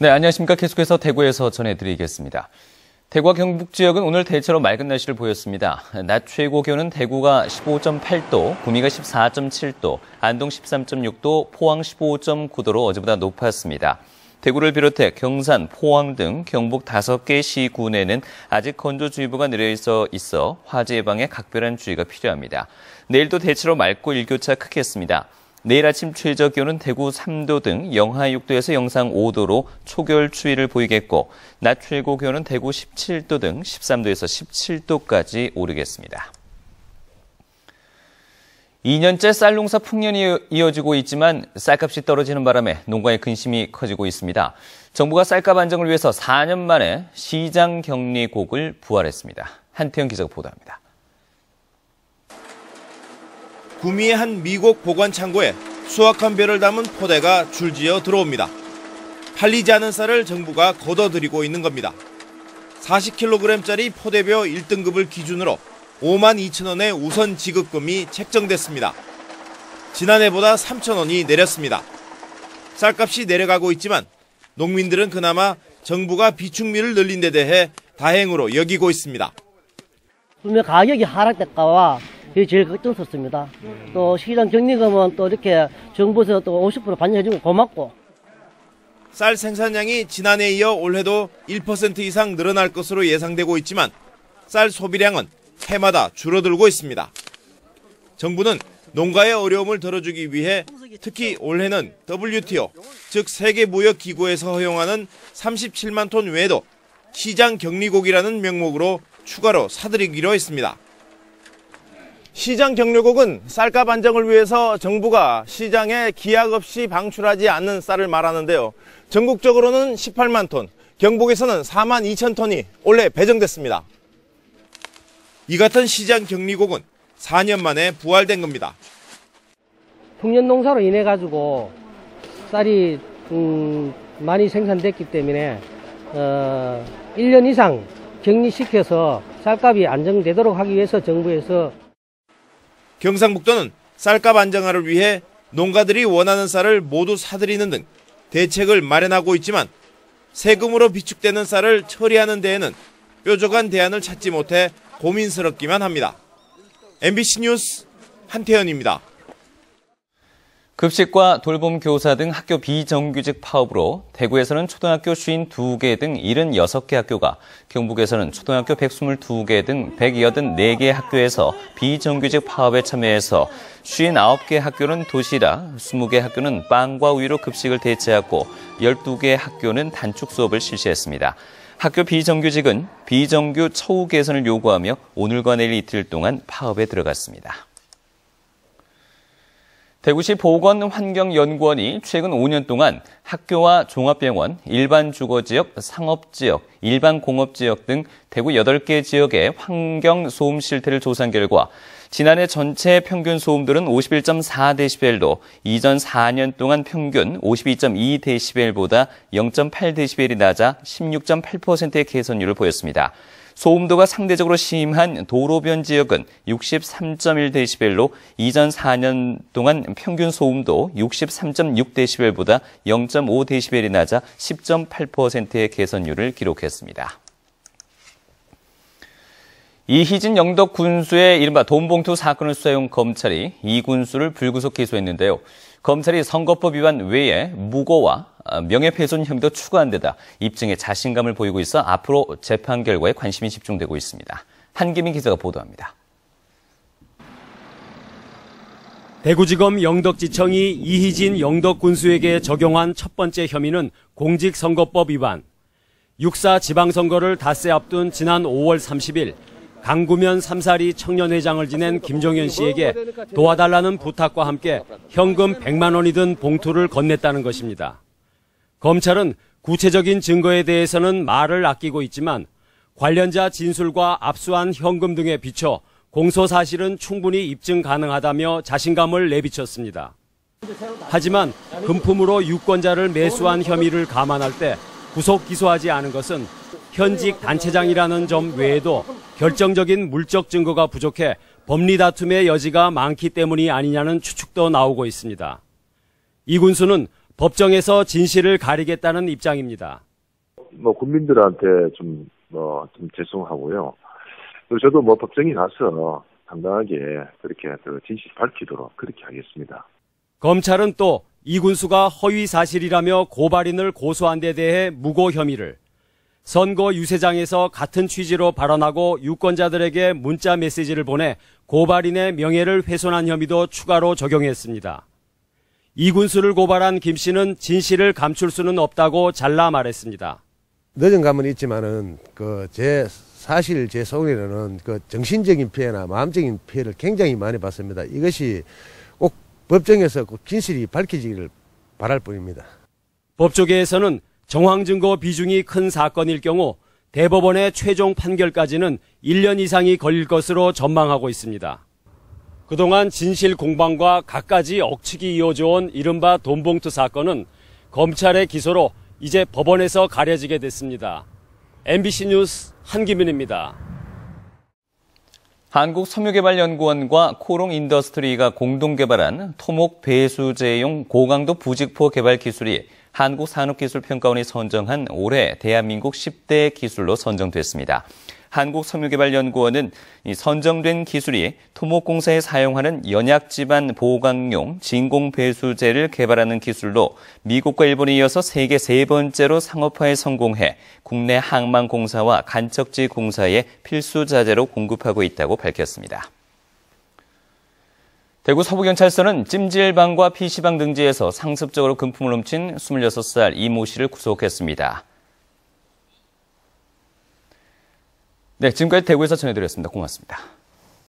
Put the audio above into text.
네, 안녕하십니까. 계속해서 대구에서 전해드리겠습니다. 대구와 경북 지역은 오늘 대체로 맑은 날씨를 보였습니다. 낮 최고 기온은 대구가 15.8도, 구미가 14.7도, 안동 13.6도, 포항 15.9도로 어제보다 높았습니다. 대구를 비롯해 경산, 포항 등 경북 5개 시군에는 아직 건조주의보가 내려져 있어 화재 예방에 각별한 주의가 필요합니다. 내일도 대체로 맑고 일교차 크겠습니다. 내일 아침 최저 기온은 대구 3도 등 영하 6도에서 영상 5도로 초겨울 추위를 보이겠고 낮 최고 기온은 대구 17도 등 13도에서 17도까지 오르겠습니다. 2년째 쌀 농사 풍년이 이어지고 있지만 쌀값이 떨어지는 바람에 농가의 근심이 커지고 있습니다. 정부가 쌀값 안정을 위해서 4년 만에 시장 격리곡을 부활했습니다. 한태영 기자가 보도합니다. 구미의 한 미국 보관 창고에 수확한 벼를 담은 포대가 줄지어 들어옵니다. 팔리지 않은 쌀을 정부가 걷어들이고 있는 겁니다. 40kg짜리 포대벼 1등급을 기준으로 52,000원의 우선 지급금이 책정됐습니다. 지난해보다 3,000원이 내렸습니다. 쌀값이 내려가고 있지만 농민들은 그나마 정부가 비축미를 늘린 데 대해 다행으로 여기고 있습니다. 가격이 하락될까봐 그게 제일 걱정스럽습니다. 또 시장 격리금은 또 이렇게 정부에서 또 50% 반영해주고 고맙고. 쌀 생산량이 지난해에 이어 올해도 1% 이상 늘어날 것으로 예상되고 있지만 쌀 소비량은 해마다 줄어들고 있습니다. 정부는 농가의 어려움을 덜어주기 위해 특히 올해는 WTO, 즉 세계무역기구에서 허용하는 37만 톤 외에도 시장 격리곡이라는 명목으로 추가로 사들이기로 했습니다. 시장 격리곡은 쌀값 안정을 위해서 정부가 시장에 기약 없이 방출하지 않는 쌀을 말하는데요. 전국적으로는 18만 톤, 경북에서는 4만 2천 톤이 올해 배정됐습니다. 이 같은 시장 격리곡은 4년 만에 부활된 겁니다. 풍년 농사로 인해 가지고 쌀이 많이 생산됐기 때문에 1년 이상 격리시켜서 쌀값이 안정되도록 하기 위해서 정부에서 경상북도는 쌀값 안정화를 위해 농가들이 원하는 쌀을 모두 사들이는 등 대책을 마련하고 있지만 세금으로 비축되는 쌀을 처리하는 데에는 뾰족한 대안을 찾지 못해 고민스럽기만 합니다. MBC 뉴스 한태현입니다. 급식과 돌봄 교사 등 학교 비정규직 파업으로 대구에서는 초등학교 52개 등 76개 학교가, 경북에서는 초등학교 122개 등 184개 학교에서 비정규직 파업에 참여해서 59개 학교는 도시락, 20개 학교는 빵과 우유로 급식을 대체하고 12개 학교는 단축 수업을 실시했습니다. 학교 비정규직은 비정규 처우 개선을 요구하며 오늘과 내일 이틀 동안 파업에 들어갔습니다. 대구시 보건환경연구원이 최근 5년 동안 학교와 종합병원, 일반 주거지역, 상업지역, 일반 공업지역 등 대구 8개 지역의 환경소음 실태를 조사한 결과 지난해 전체 평균 소음들은 51.4dB로 이전 4년 동안 평균 52.2dB보다 0.8dB이 낮아 16.8%의 개선율을 보였습니다. 소음도가 상대적으로 심한 도로변 지역은 63.1dB로 이전 4년 동안 평균 소음도 63.6dB보다 0.5dB이 낮아 10.8%의 개선율을 기록했습니다. 이희진 영덕 군수의 이른바 돈봉투 사건을 수사해온 검찰이 이 군수를 불구속 기소했는데요. 검찰이 선거법 위반 외에 무고와 명예훼손 혐의도 추가한 데다 입증에 자신감을 보이고 있어 앞으로 재판 결과에 관심이 집중되고 있습니다. 한기민 기자가 보도합니다. 대구지검 영덕지청이 이희진 영덕 군수에게 적용한 첫 번째 혐의는 공직선거법 위반. 6.4 지방선거를 닷새 앞둔 지난 5월 30일 강구면 삼사리 청년회장을 지낸 김종현 씨에게 도와달라는 부탁과 함께 현금 100만 원이 든 봉투를 건넸다는 것입니다. 검찰은 구체적인 증거에 대해서는 말을 아끼고 있지만 관련자 진술과 압수한 현금 등에 비춰 공소 사실은 충분히 입증 가능하다며 자신감을 내비쳤습니다. 하지만 금품으로 유권자를 매수한 혐의를 감안할 때 구속 기소하지 않은 것은 현직 단체장이라는 점 외에도 결정적인 물적 증거가 부족해 법리 다툼의 여지가 많기 때문이 아니냐는 추측도 나오고 있습니다. 이 군수는 법정에서 진실을 가리겠다는 입장입니다. 국민들한테 좀 죄송하고요. 그리고 저도 법정에 가서 당당하게 그렇게 진실 밝히도록 그렇게 하겠습니다. 검찰은 또 이 군수가 허위 사실이라며 고발인을 고소한 데 대해 무고 혐의를, 선거 유세장에서 같은 취지로 발언하고 유권자들에게 문자 메시지를 보내 고발인의 명예를 훼손한 혐의도 추가로 적용했습니다. 이 군수를 고발한 김 씨는 진실을 감출 수는 없다고 잘라 말했습니다. 늦은 감은 있지만은 제 속에는 정신적인 피해나 마음적인 피해를 굉장히 많이 받습니다. 이것이 꼭 법정에서 꼭 진실이 밝혀지기를 바랄 뿐입니다. 법조계에서는 정황 증거 비중이 큰 사건일 경우 대법원의 최종 판결까지는 1년 이상이 걸릴 것으로 전망하고 있습니다. 그동안 진실 공방과 갖가지 억측이 이어져온 이른바 돈봉투 사건은 검찰의 기소로 이제 법원에서 가려지게 됐습니다. MBC 뉴스 한기민입니다. 한국섬유개발연구원과 코롱인더스트리가 공동 개발한 토목 배수제용 고강도 부직포 개발 기술이 한국산업기술평가원이 선정한 올해 대한민국 10대 기술로 선정됐습니다. 한국섬유개발연구원은 이 선정된 기술이 토목공사에 사용하는 연약지반 보강용 진공배수제를 개발하는 기술로 미국과 일본에 이어서 세계 세 번째로 상업화에 성공해 국내 항만공사와 간척지 공사에 필수 자재로 공급하고 있다고 밝혔습니다. 대구 서부경찰서는 찜질방과 PC방 등지에서 상습적으로 금품을 훔친 26살 이모 씨를 구속했습니다. 네, 지금까지 대구에서 전해드렸습니다. 고맙습니다.